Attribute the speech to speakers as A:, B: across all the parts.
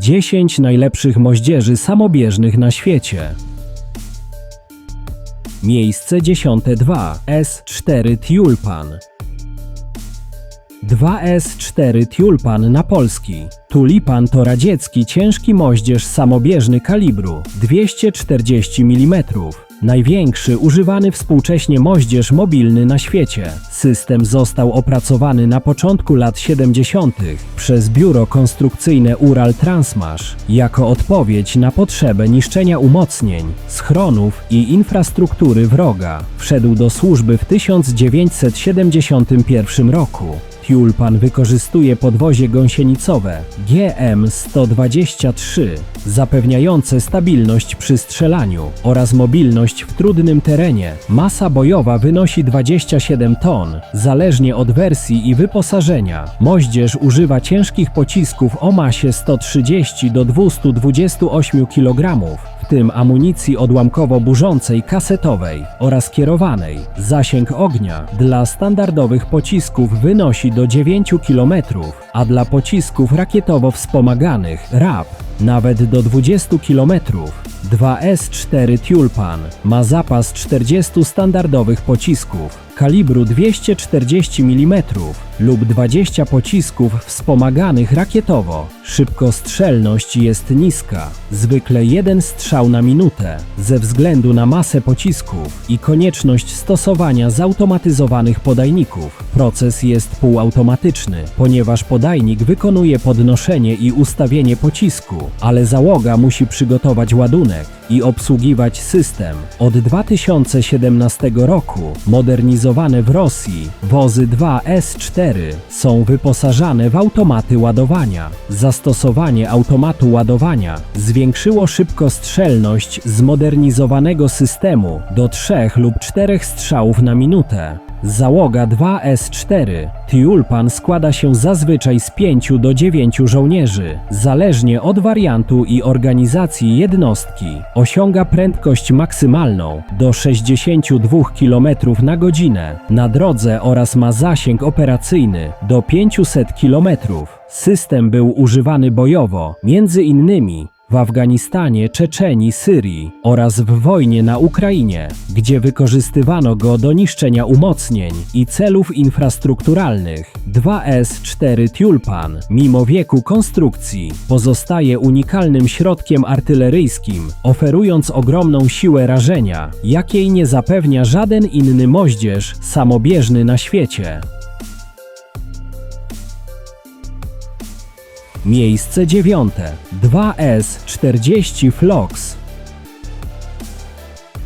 A: 10 najlepszych moździerzy samobieżnych na świecie. Miejsce 10. 2S4 Tulpan. 2S4 Tulpan na polski. Tulipan to radziecki ciężki moździerz samobieżny kalibru 240 mm. Największy używany współcześnie moździerz mobilny na świecie. System został opracowany na początku lat 70. przez biuro konstrukcyjne Ural-Transmash jako odpowiedź na potrzebę niszczenia umocnień, schronów i infrastruktury wroga. Wszedł do służby w 1971 roku. Tulpan wykorzystuje podwozie gąsienicowe GM-123, zapewniające stabilność przy strzelaniu oraz mobilność w trudnym terenie. Masa bojowa wynosi 27 ton, zależnie od wersji i wyposażenia. Moździerz używa ciężkich pocisków o masie 130 do 228 kg, w tym amunicji odłamkowo-burzącej kasetowej oraz kierowanej. Zasięg ognia dla standardowych pocisków wynosi do 9 km, a dla pocisków rakietowo wspomaganych RAP nawet do 20 km. 2S4 Tulpan ma zapas 40 standardowych pocisków kalibru 240 mm lub 20 pocisków wspomaganych rakietowo. Szybkostrzelność jest niska, zwykle jeden strzał na minutę, ze względu na masę pocisków i konieczność stosowania zautomatyzowanych podajników. Proces jest półautomatyczny, ponieważ podajnik wykonuje podnoszenie i ustawienie pocisku, ale załoga musi przygotować ładunek i obsługiwać system. Od 2017 roku modernizowane w Rosji wozy 2S4 są wyposażane w automaty ładowania. Zastosowanie automatu ładowania zwiększyło szybkostrzelność zmodernizowanego systemu do 3 lub 4 strzałów na minutę. Załoga 2S4 Tulpan składa się zazwyczaj z 5 do 9 żołnierzy, zależnie od wariantu i organizacji jednostki. Osiąga prędkość maksymalną do 62 km na godzinę na drodze oraz ma zasięg operacyjny do 500 km. System był używany bojowo, między innymi w Afganistanie, Czeczenii, Syrii oraz w wojnie na Ukrainie, gdzie wykorzystywano go do niszczenia umocnień i celów infrastrukturalnych. 2S4 Tulpan, mimo wieku konstrukcji, pozostaje unikalnym środkiem artyleryjskim, oferując ogromną siłę rażenia, jakiej nie zapewnia żaden inny moździerz samobieżny na świecie. Miejsce 9. 2S40 Flox.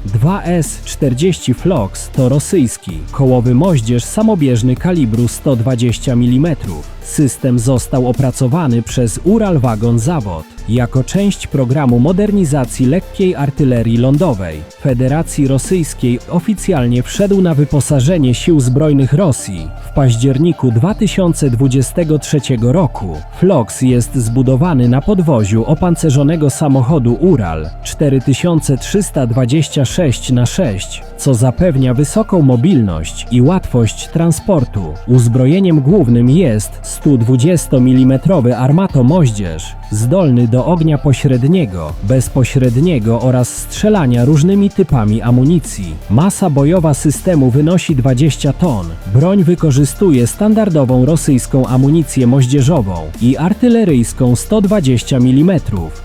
A: 2S40 Flox to rosyjski, kołowy moździerz samobieżny kalibru 120 mm. System został opracowany przez Ural-Wagon Zawod jako część programu modernizacji lekkiej artylerii lądowej Federacji Rosyjskiej. Oficjalnie wszedł na wyposażenie Sił Zbrojnych Rosji w październiku 2023 roku. Flox jest zbudowany na podwoziu opancerzonego samochodu Ural 4326/6, co zapewnia wysoką mobilność i łatwość transportu. Uzbrojeniem głównym jest 120 mm armatomoździerz, zdolny do ognia pośredniego, bezpośredniego oraz strzelania różnymi typami amunicji. Masa bojowa systemu wynosi 20 ton. Broń wykorzystuje standardową rosyjską amunicję moździerzową i artyleryjską 120 mm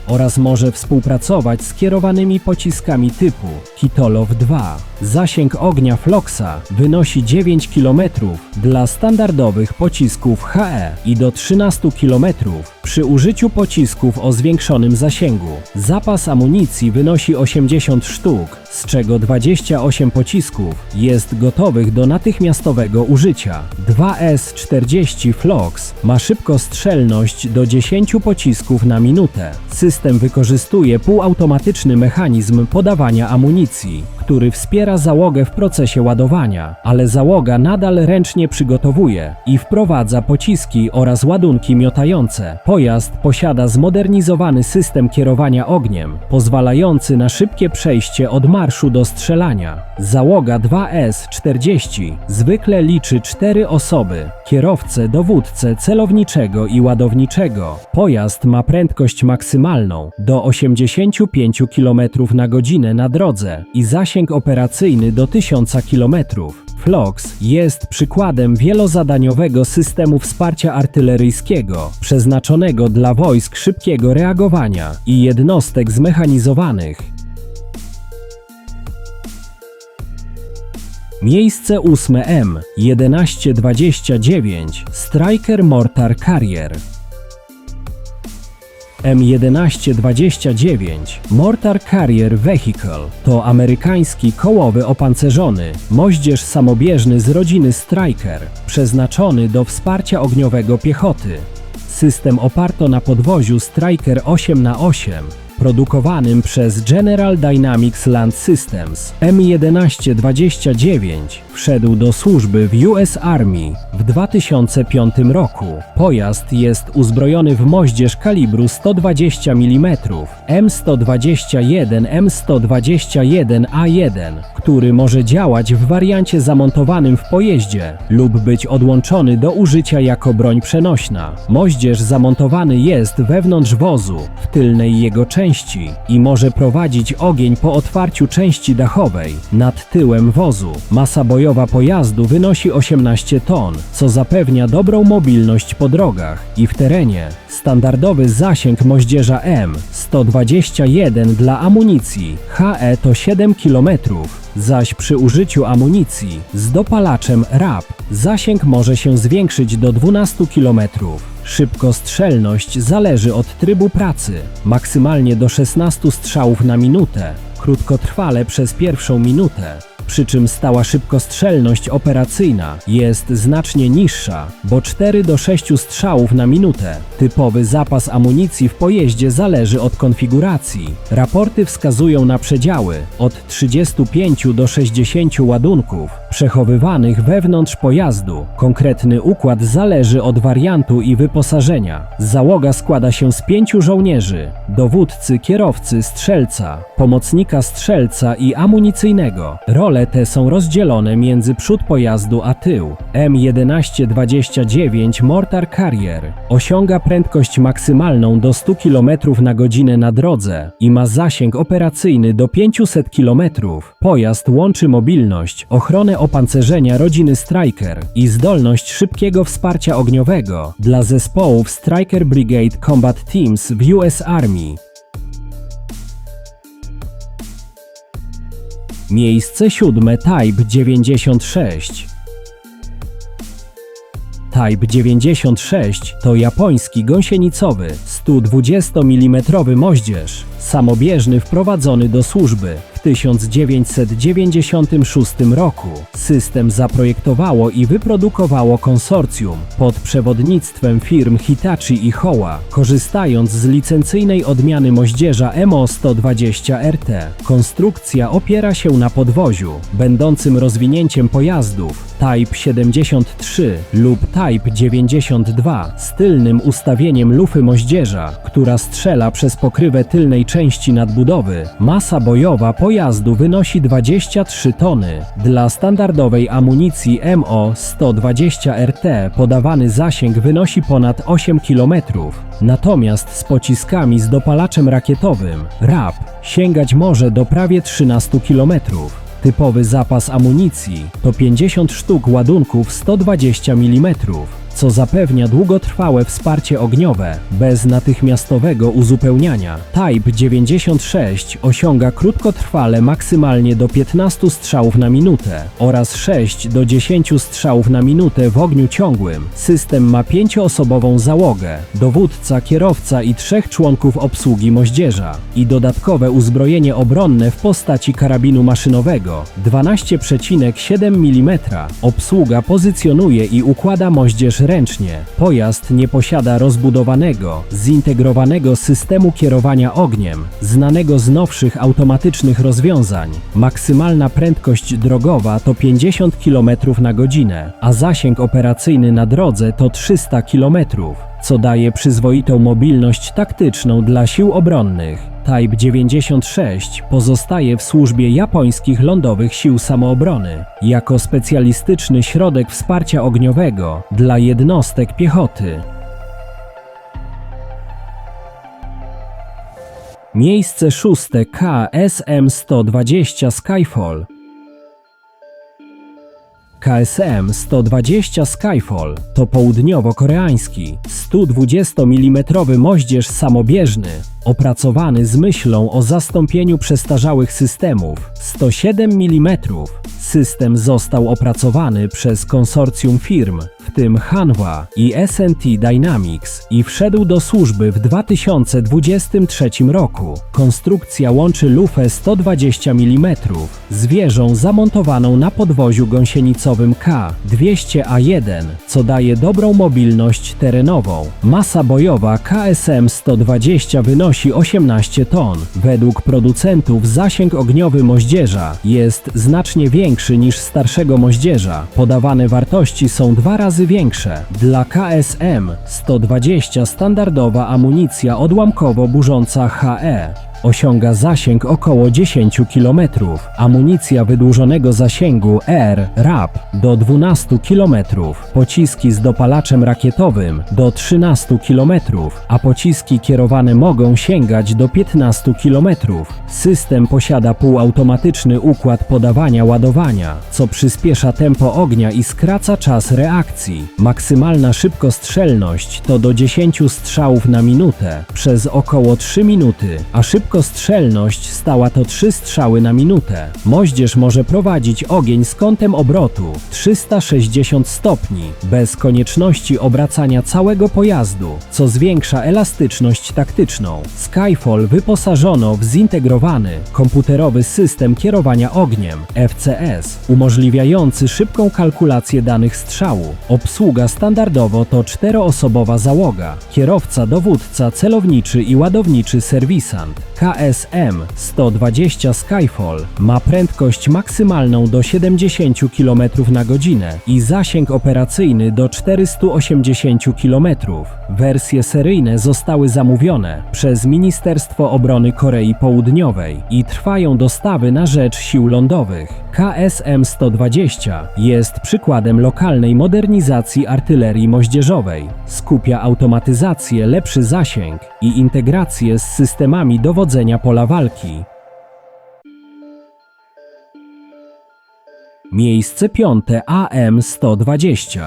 A: oraz może współpracować z kierowanymi pociskami typu Kitolow 2. Zasięg ognia Floxa wynosi 9 km dla standardowych pocisków HE i do 13 km przy użyciu pocisków o zwiększonym zasięgu. Zapas amunicji wynosi 80 sztuk, z czego 28 pocisków jest gotowych do natychmiastowego użycia. 2S40 Flox ma szybkostrzelność do 10 pocisków na minutę. System wykorzystuje półautomatyczny mechanizm podawania amunicji, który wspiera załogę w procesie ładowania, ale załoga nadal ręcznie przygotowuje i wprowadza pociski oraz ładunki miotające Pojazd posiada zmodernizowany system kierowania ogniem, pozwalający na szybkie przejście od marszu do strzelania. Załoga 2S-40 zwykle liczy 4 osoby: kierowcę, dowódcę celowniczego i ładowniczego. Pojazd ma prędkość maksymalną do 85 km/h na drodze i zasięg operacyjny do 1000 km. Flox jest przykładem wielozadaniowego systemu wsparcia artyleryjskiego, przeznaczonego dla wojsk szybkiego reagowania i jednostek zmechanizowanych. Miejsce 8. M1129 Striker Mortar Carrier. M1129 Mortar Carrier Vehicle to amerykański kołowy opancerzony moździerz samobieżny z rodziny Striker, przeznaczony do wsparcia ogniowego piechoty. System oparto na podwoziu Striker 8x8, produkowanym przez General Dynamics Land Systems. M1129 wszedł do służby w US Army w 2005 roku. Pojazd jest uzbrojony w moździerz kalibru 120 mm M121 M121A1, który może działać w wariancie zamontowanym w pojeździe lub być odłączony do użycia jako broń przenośna. Moździerz zamontowany jest wewnątrz wozu, w tylnej jego części i może prowadzić ogień po otwarciu części dachowej nad tyłem wozu. Masa bojowa pojazdu wynosi 18 ton, co zapewnia dobrą mobilność po drogach i w terenie. Standardowy zasięg moździerza M121 dla amunicji HE to 7 km, zaś przy użyciu amunicji z dopalaczem RAP zasięg może się zwiększyć do 12 km. Szybkostrzelność zależy od trybu pracy, maksymalnie do 16 strzałów na minutę, krótkotrwale przez pierwszą minutę. Przy czym stała szybkostrzelność operacyjna jest znacznie niższa, bo 4 do 6 strzałów na minutę. Typowy zapas amunicji w pojeździe zależy od konfiguracji. Raporty wskazują na przedziały od 35 do 60 ładunków przechowywanych wewnątrz pojazdu. Konkretny układ zależy od wariantu i wyposażenia. Załoga składa się z 5 żołnierzy: dowódcy, kierowcy, strzelca, pomocnika strzelca i amunicyjnego. Role te są rozdzielone między przód pojazdu a tył. M1129 Mortar Carrier osiąga prędkość maksymalną do 100 km/h na drodze i ma zasięg operacyjny do 500 km. Pojazd łączy mobilność, ochronę opancerzenia rodziny Striker i zdolność szybkiego wsparcia ogniowego dla zespołów Striker Brigade Combat Teams w US Army. Miejsce 7. Type 96. Type 96 to japoński gąsienicowy 120 mm moździerz samobieżny wprowadzony do służby w 1996 roku. System zaprojektowało i wyprodukowało konsorcjum pod przewodnictwem firm Hitachi i Howa, korzystając z licencyjnej odmiany moździerza MO120RT. Konstrukcja opiera się na podwoziu, będącym rozwinięciem pojazdów Type 73 lub Type 92 z tylnym ustawieniem lufy moździerza, która strzela przez pokrywę tylnej części nadbudowy. Masa bojowa pojazdu wynosi 23 tony. Dla standardowej amunicji MO120RT podawany zasięg wynosi ponad 8 km. Natomiast z pociskami z dopalaczem rakietowym RAP sięgać może do prawie 13 km. Typowy zapas amunicji to 50 sztuk ładunków 120 mm, co zapewnia długotrwałe wsparcie ogniowe bez natychmiastowego uzupełniania. Type 96 osiąga krótkotrwale maksymalnie do 15 strzałów na minutę oraz 6 do 10 strzałów na minutę w ogniu ciągłym. System ma 5-osobową załogę, dowódca, kierowca i 3 członków obsługi moździerza i dodatkowe uzbrojenie obronne w postaci karabinu maszynowego 12,7 mm. Obsługa pozycjonuje i układa moździerz ręcznie. Pojazd nie posiada rozbudowanego, zintegrowanego systemu kierowania ogniem, znanego z nowszych automatycznych rozwiązań. Maksymalna prędkość drogowa to 50 km/h, a zasięg operacyjny na drodze to 300 km. co daje przyzwoitą mobilność taktyczną dla sił obronnych. Type 96 pozostaje w służbie japońskich lądowych sił samoobrony jako specjalistyczny środek wsparcia ogniowego dla jednostek piechoty. Miejsce szóste KSM-120 Skyfall. KSM-120 Skyfall to południowo-koreański 120 mm moździerz samobieżny, opracowany z myślą o zastąpieniu przestarzałych systemów 107 mm. System został opracowany przez konsorcjum firm, w tym Hanwha i S&T Dynamics, i wszedł do służby w 2023 roku. Konstrukcja łączy lufę 120 mm z wieżą zamontowaną na podwoziu gąsienicowym K200A1, co daje dobrą mobilność terenową. Masa bojowa KSM-120 wynosi 18 ton. Według producentów zasięg ogniowy moździerza jest znacznie większy niż starszego moździerza. Podawane wartości są 2 razy większe. Dla KSM-120 standardowa amunicja odłamkowo-burząca HE osiąga zasięg około 10 km. Amunicja wydłużonego zasięgu RAP do 12 km. Pociski z dopalaczem rakietowym do 13 km, a pociski kierowane mogą sięgać do 15 km. System posiada półautomatyczny układ podawania-ładowania, co przyspiesza tempo ognia i skraca czas reakcji. Maksymalna szybkostrzelność to do 10 strzałów na minutę przez około 3 minuty, a szybkostrzelność stała to 3 strzały na minutę. Moździerz może prowadzić ogień z kątem obrotu 360 stopni, bez konieczności obracania całego pojazdu, co zwiększa elastyczność taktyczną. Skyfall wyposażono w zintegrowany, komputerowy system kierowania ogniem FCS, umożliwiający szybką kalkulację danych strzału. Obsługa standardowo to 4-osobowa załoga, kierowca, dowódca, celowniczy i ładowniczy serwisant. KSM-120 Skyfall ma prędkość maksymalną do 70 km na godzinę i zasięg operacyjny do 480 km. Wersje seryjne zostały zamówione przez Ministerstwo Obrony Korei Południowej i trwają dostawy na rzecz sił lądowych. KSM-120 jest przykładem lokalnej modernizacji artylerii moździerzowej. Skupia automatyzację, lepszy zasięg i integrację z systemami dowodzenia pola walki. Miejsce piąte AM-120.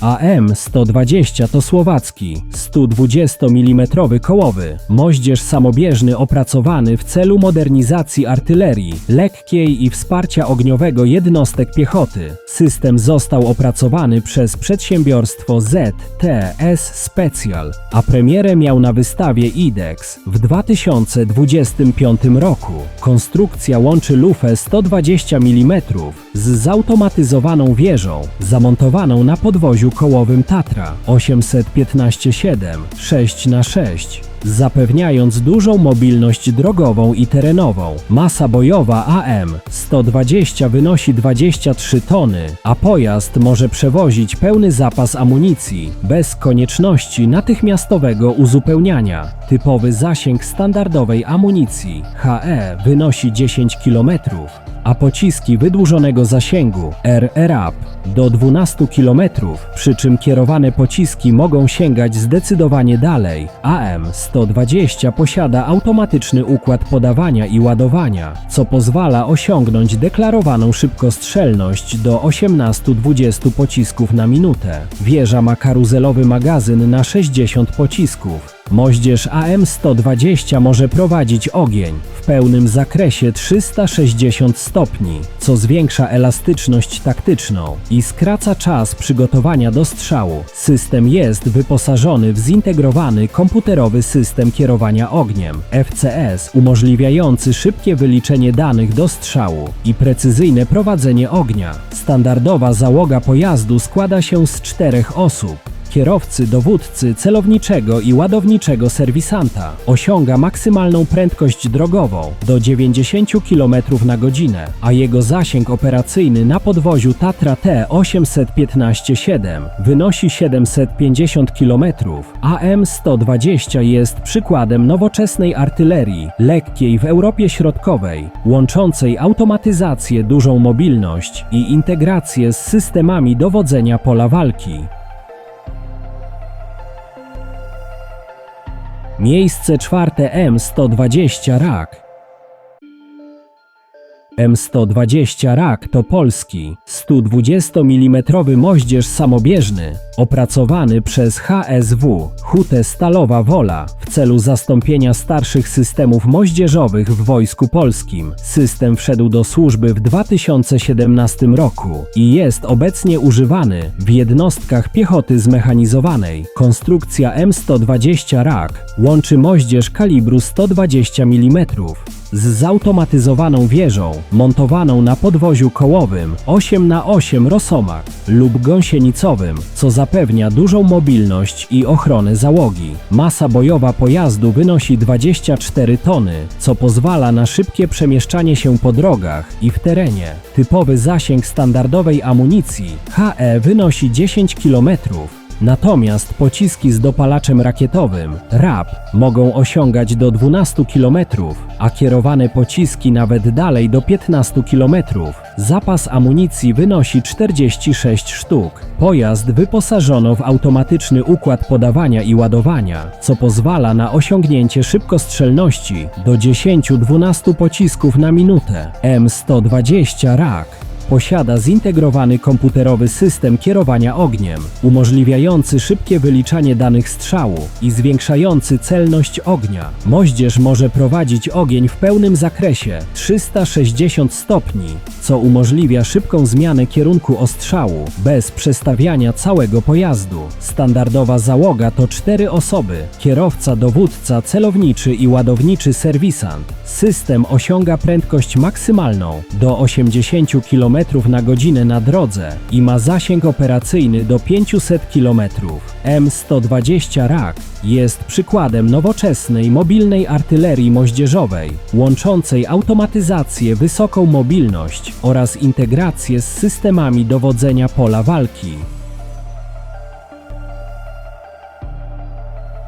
A: AM-120 to słowacki 120 mm kołowy moździerz samobieżny opracowany w celu modernizacji artylerii lekkiej i wsparcia ogniowego jednostek piechoty. System został opracowany przez przedsiębiorstwo ZTS Special, a premierę miał na wystawie IDEX w 2025 roku. Konstrukcja łączy lufę 120 mm z zautomatyzowaną wieżą zamontowaną na podwoziu kołowym Tatra 815-7 6x6, zapewniając dużą mobilność drogową i terenową. Masa bojowa AM-120 wynosi 23 tony, a pojazd może przewozić pełny zapas amunicji bez konieczności natychmiastowego uzupełniania. Typowy zasięg standardowej amunicji HE wynosi 10 km, a pociski wydłużonego zasięgu RAP do 12 km, przy czym kierowane pociski mogą sięgać zdecydowanie dalej. AM-120 posiada automatyczny układ podawania i ładowania, co pozwala osiągnąć deklarowaną szybkostrzelność do 18-20 pocisków na minutę. Wieża ma karuzelowy magazyn na 60 pocisków. Moździerz AM-120 może prowadzić ogień w pełnym zakresie 360 stopni, co zwiększa elastyczność taktyczną i skraca czas przygotowania do strzału. System jest wyposażony w zintegrowany komputerowy system kierowania ogniem FCS, umożliwiający szybkie wyliczenie danych do strzału i precyzyjne prowadzenie ognia. Standardowa załoga pojazdu składa się z 4 osób. kierowcy, dowódcy, celowniczego i ładowniczego serwisanta. Osiąga maksymalną prędkość drogową do 90 km na godzinę, a jego zasięg operacyjny na podwoziu Tatra T815-7 wynosi 750 km, a M120 jest przykładem nowoczesnej artylerii, lekkiej w Europie Środkowej, łączącej automatyzację, dużą mobilność i integrację z systemami dowodzenia pola walki. Miejsce czwarte M120 RAK. M120 RAK to polski 120 mm moździerz samobieżny, opracowany przez HSW Hutę Stalowa Wola w celu zastąpienia starszych systemów moździerzowych w Wojsku Polskim. System wszedł do służby w 2017 roku i jest obecnie używany w jednostkach piechoty zmechanizowanej. Konstrukcja M120 RAK łączy moździerz kalibru 120 mm z zautomatyzowaną wieżą montowaną na podwoziu kołowym 8x8 Rosomak lub gąsienicowym, co zapewnia dużą mobilność i ochronę załogi. Masa bojowa pojazdu wynosi 24 tony, co pozwala na szybkie przemieszczanie się po drogach i w terenie. Typowy zasięg standardowej amunicji HE wynosi 10 km. Natomiast pociski z dopalaczem rakietowym RAP mogą osiągać do 12 km, a kierowane pociski nawet dalej do 15 km. Zapas amunicji wynosi 46 sztuk. Pojazd wyposażono w automatyczny układ podawania i ładowania, co pozwala na osiągnięcie szybkostrzelności do 10-12 pocisków na minutę. M120 RAK posiada zintegrowany komputerowy system kierowania ogniem, umożliwiający szybkie wyliczanie danych strzału i zwiększający celność ognia. Moździerz może prowadzić ogień w pełnym zakresie 360 stopni, co umożliwia szybką zmianę kierunku ostrzału bez przestawiania całego pojazdu. Standardowa załoga to 4 osoby: kierowca, dowódca, celowniczy i ładowniczy serwisant. System osiąga prędkość maksymalną do 80 km na godzinę na drodze i ma zasięg operacyjny do 500 km. M120 RAK jest przykładem nowoczesnej, mobilnej artylerii moździerzowej, łączącej automatyzację, wysoką mobilność oraz integrację z systemami dowodzenia pola walki.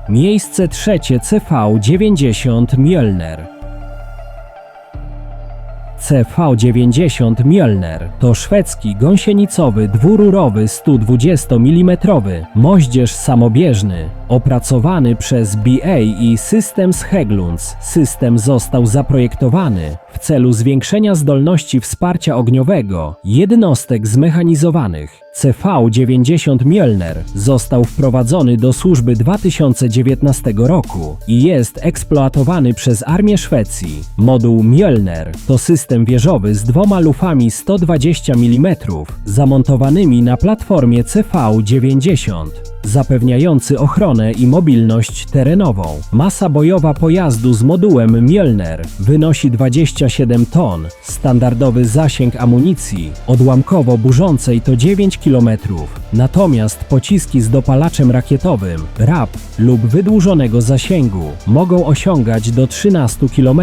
A: Miejsce trzecie CV-90 Mjölner. CV-90 Mjölner to szwedzki gąsienicowy dwururowy 120 mm moździerz samobieżny, opracowany przez BAE Systems Hägglunds. System został zaprojektowany w celu zwiększenia zdolności wsparcia ogniowego jednostek zmechanizowanych. CV-90 Mjölner został wprowadzony do służby 2019 roku i jest eksploatowany przez Armię Szwecji. Moduł Mjölner to system wieżowy z 2 lufami 120 mm zamontowanymi na platformie CV-90, zapewniający ochronę i mobilność terenową. Masa bojowa pojazdu z modułem Mjölner wynosi 27 ton. Standardowy zasięg amunicji odłamkowo-burzącej to 9 km. Natomiast pociski z dopalaczem rakietowym RAP lub wydłużonego zasięgu mogą osiągać do 13 km.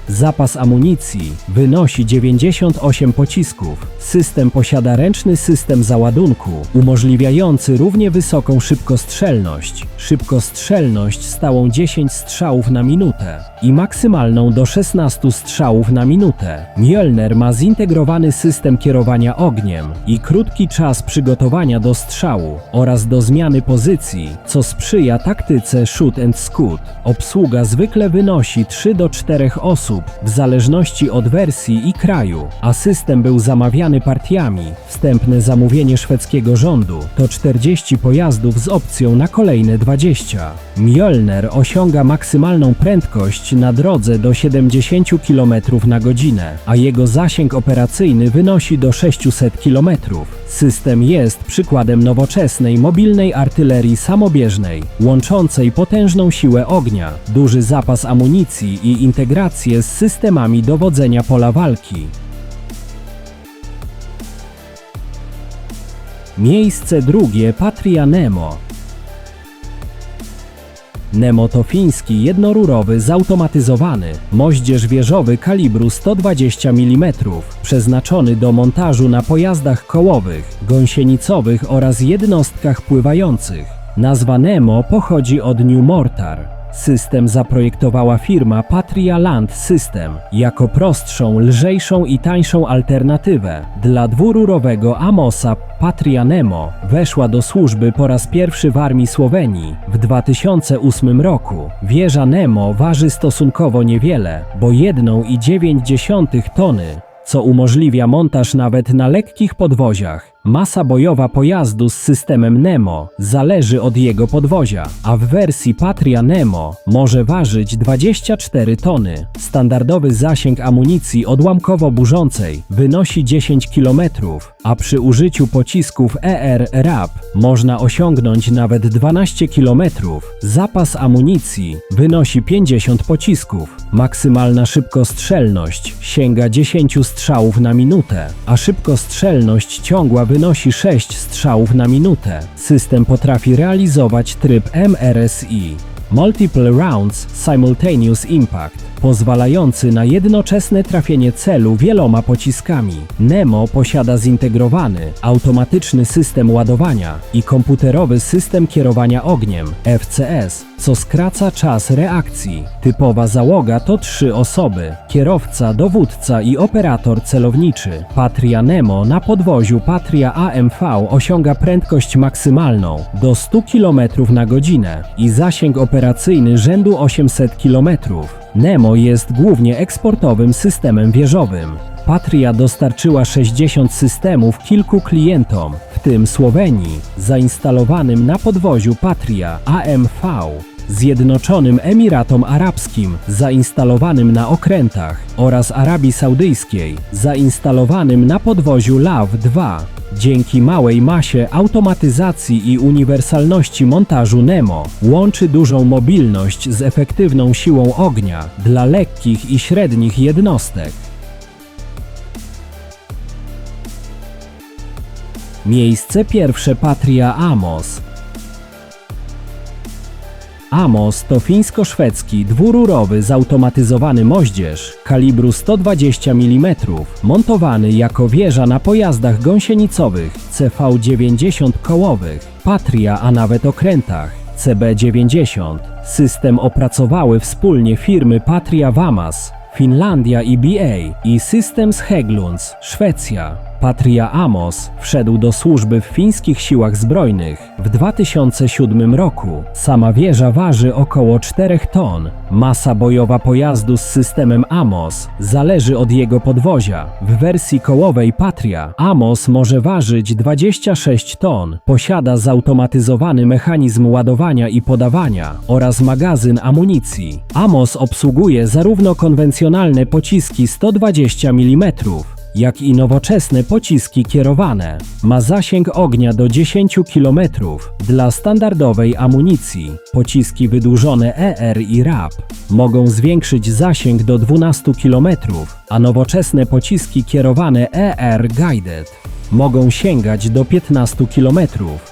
A: Zapas amunicji wynosi 98 pocisków. System posiada ręczny system załadunku umożliwiający równie wysoką szybkostrzelność. Szybkostrzelność stałą 10 strzałów na minutę i maksymalną do 16 strzałów na minutę. Mjölner ma zintegrowany system kierowania ogniem i krótki czas przygotowania do strzału oraz do zmiany pozycji, co sprzyja taktyce shoot and scoot. Obsługa zwykle wynosi 3 do 4 osób w zależności od wersji i kraju, a system był zamawiany partiami. Wstępne zamówienie szwedzkiego rządu to 40 pojazdów z opcją na kolejne 20. Mjölner osiąga maksymalną prędkość na drodze do 70 km na godzinę, a jego zasięg operacyjny wynosi do 600 km. System jest przykładem nowoczesnej, mobilnej artylerii samobieżnej, łączącej potężną siłę ognia, duży zapas amunicji i integrację z systemami dowodzenia pola walki. Miejsce drugie Patria Nemo. Nemo to fiński jednorurowy zautomatyzowany moździerz wieżowy kalibru 120 mm, przeznaczony do montażu na pojazdach kołowych, gąsienicowych oraz jednostkach pływających. Nazwa Nemo pochodzi od New Mortar. System zaprojektowała firma Patria Land System jako prostszą, lżejszą i tańszą alternatywę dla dwururowego Amosa. Patria Nemo weszła do służby po raz pierwszy w armii Słowenii w 2008 roku. Wieża Nemo waży stosunkowo niewiele, bo 1,9 tony, co umożliwia montaż nawet na lekkich podwoziach. Masa bojowa pojazdu z systemem Nemo zależy od jego podwozia, a w wersji Patria Nemo może ważyć 24 tony. Standardowy zasięg amunicji odłamkowo-burzącej wynosi 10 km, a przy użyciu pocisków ER-RAP można osiągnąć nawet 12 km. Zapas amunicji wynosi 50 pocisków. Maksymalna szybkostrzelność sięga 10 strzałów na minutę, a szybkostrzelność ciągła wynosi 6 strzałów na minutę. System potrafi realizować tryb MRSI Multiple Rounds Simultaneous Impact, pozwalający na jednoczesne trafienie celu wieloma pociskami. Nemo posiada zintegrowany, automatyczny system ładowania i komputerowy system kierowania ogniem FCS, co skraca czas reakcji. Typowa załoga to 3 osoby: kierowca, dowódca i operator celowniczy. Patria Nemo na podwoziu Patria AMV osiąga prędkość maksymalną do 100 km na godzinę i zasięg operacyjny rzędu 800 km. Nemo jest głównie eksportowym systemem wieżowym. Patria dostarczyła 60 systemów kilku klientom, w tym Słowenii, zainstalowanym na podwoziu Patria AMV, Zjednoczonym Emiratom Arabskim, zainstalowanym na okrętach, oraz Arabii Saudyjskiej, zainstalowanym na podwoziu LAV-2. Dzięki małej masie, automatyzacji i uniwersalności montażu Nemo łączy dużą mobilność z efektywną siłą ognia dla lekkich i średnich jednostek. Miejsce pierwsze: Patria Amos. Amos to fińsko-szwedzki dwururowy zautomatyzowany moździerz kalibru 120 mm, montowany jako wieża na pojazdach gąsienicowych CV90 kołowych, Patria, a nawet okrętach CB90. System opracowały wspólnie firmy Patria Vamas, Finlandia i BA i Systems Hägglunds, Szwecja. Patria Amos wszedł do służby w fińskich siłach zbrojnych w 2007 roku. Sama wieża waży około 4 ton. Masa bojowa pojazdu z systemem Amos zależy od jego podwozia. W wersji kołowej Patria Amos może ważyć 26 ton. Posiada zautomatyzowany mechanizm ładowania i podawania oraz magazyn amunicji. Amos obsługuje zarówno konwencjonalne pociski 120 mm, jak i nowoczesne pociski kierowane. Ma zasięg ognia do 10 km dla standardowej amunicji. Pociski wydłużone ER i RAP mogą zwiększyć zasięg do 12 km, a nowoczesne pociski kierowane ER Guided mogą sięgać do 15 km.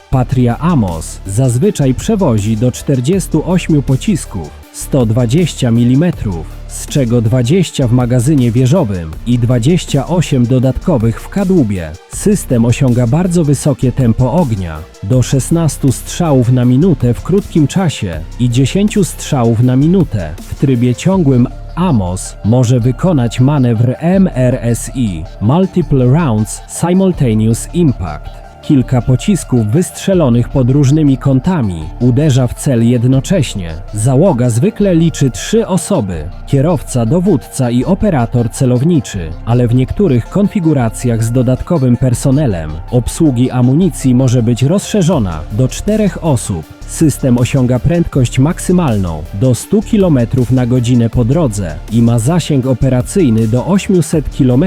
A: Patria Amos zazwyczaj przewozi do 48 pocisków 120 mm, z czego 20 w magazynie wieżowym i 28 dodatkowych w kadłubie. System osiąga bardzo wysokie tempo ognia, do 16 strzałów na minutę w krótkim czasie i 10 strzałów na minutę w trybie ciągłym. Amos może wykonać manewr MRSI Multiple Rounds Simultaneous Impact. Kilka pocisków wystrzelonych pod różnymi kątami uderza w cel jednocześnie. Załoga zwykle liczy 3 osoby: kierowca, dowódca i operator celowniczy, ale w niektórych konfiguracjach z dodatkowym personelem obsługi amunicji może być rozszerzona do 4 osób. System osiąga prędkość maksymalną do 100 km na godzinę po drodze i ma zasięg operacyjny do 800 km.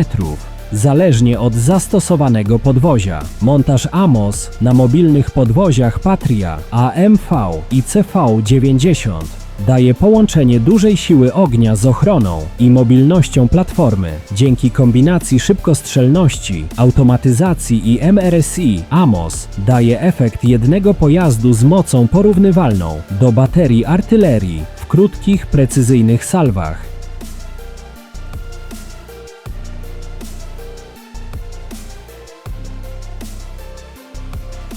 A: Zależnie od zastosowanego podwozia. Montaż Amos na mobilnych podwoziach Patria AMV i CV90 Daje połączenie dużej siły ognia z ochroną i mobilnością platformy. Dzięki kombinacji szybkostrzelności, automatyzacji i MRSI, AMOS daje efekt jednego pojazdu z mocą porównywalną do baterii artylerii w krótkich, precyzyjnych salwach.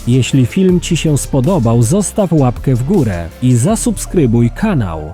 A: Jeśli film Ci się spodobał, zostaw łapkę w górę i zasubskrybuj kanał.